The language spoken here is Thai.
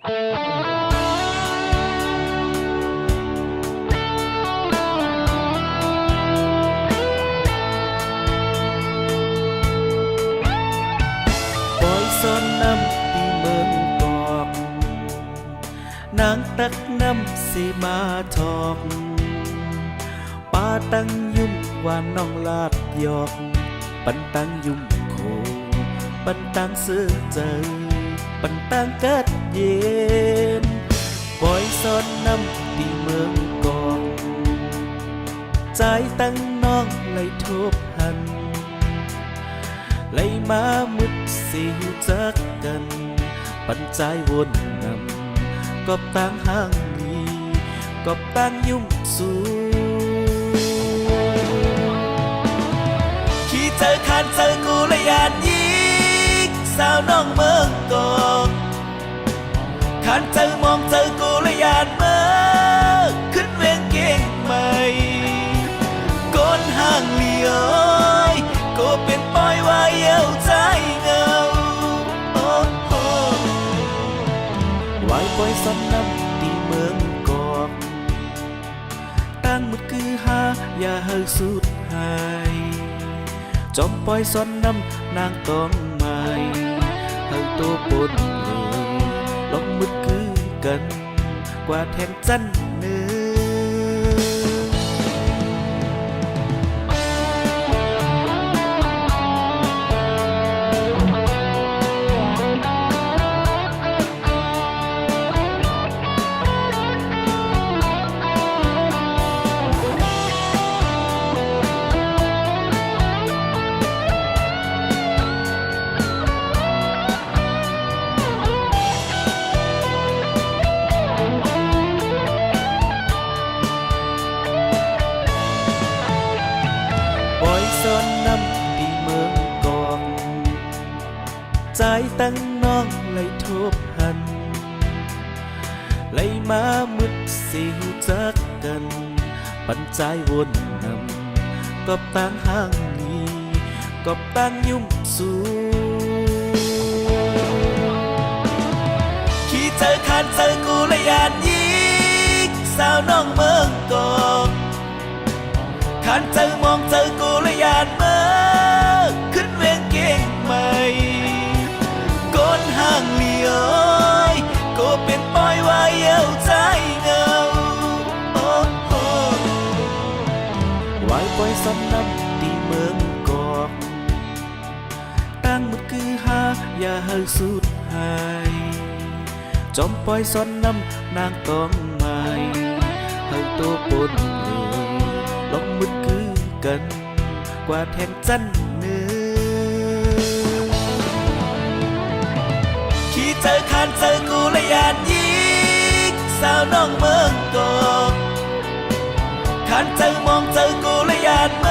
ปอยซ้อนน้ำที่เมืองกอกนางตักน้ำสีมาทอกป้าตั้งยุ่มว่าน้องลาดยอกปันตั้งยุ่มโคปันตั้งเสื้อใจปันตั้งกัดเย็นปอยซ้อนน้ำที่เมืองกอกใจตั้งน้องเลยทบหันเลยมามุดสิวจักกันปันใจวนนำกบตั้งห้างนี้กบตั้งยุ่มสูขี่เจอคันเจอกูและยานยิกสาวน้องเมืองกอกคันเจอมองเจอกูและยานเมืองขึ้นเวียงเก่งใหม่ก้นห้างเลี้ยวก็เป็นปอยว่าเย้าใจเงาโอ้โหไว้ปอยซ้ำน้ำตีเมืองกอกตั้งมุดคือหาอย่าเฮาสุดหายจอมปอยซ้อนน้ำนางต้องไม้เฮาตัวปนเลยลองมุดคือกันกว่าแทงจันเนื้อซ้อนน้ำที่เมืองกอกใจตั้งน้องเลยทบหันเลยมามุดสิวจักกันปันใจวนนำกบตั้งห้างนี้กบตั้งยุ่มสูขี่เจอคันเจอกูและยานยิกสาวน้องเมืองกอกคันเจอมองเจอกูและยานเมื่อขึ้นเวียงเก่งใหม่ก้นห้างเลี้ยวก็เป็นปอยว่าเย้าใจเงาโอ้โหไว้ปอยซ้ำน้ำตีเมืองกอกตั้งมุดคือหาอย่าเฮาสุดหายจอมปอยซ้อนน้ำนางต้องไม้เฮาตัวปนเลยลองมุดคือกันกว่าแทงจันเนื้อขี่เจอคันเจอกูและยานยิกสาวน้องเมืองกอกคันเจอมองเจอกูและยานเมื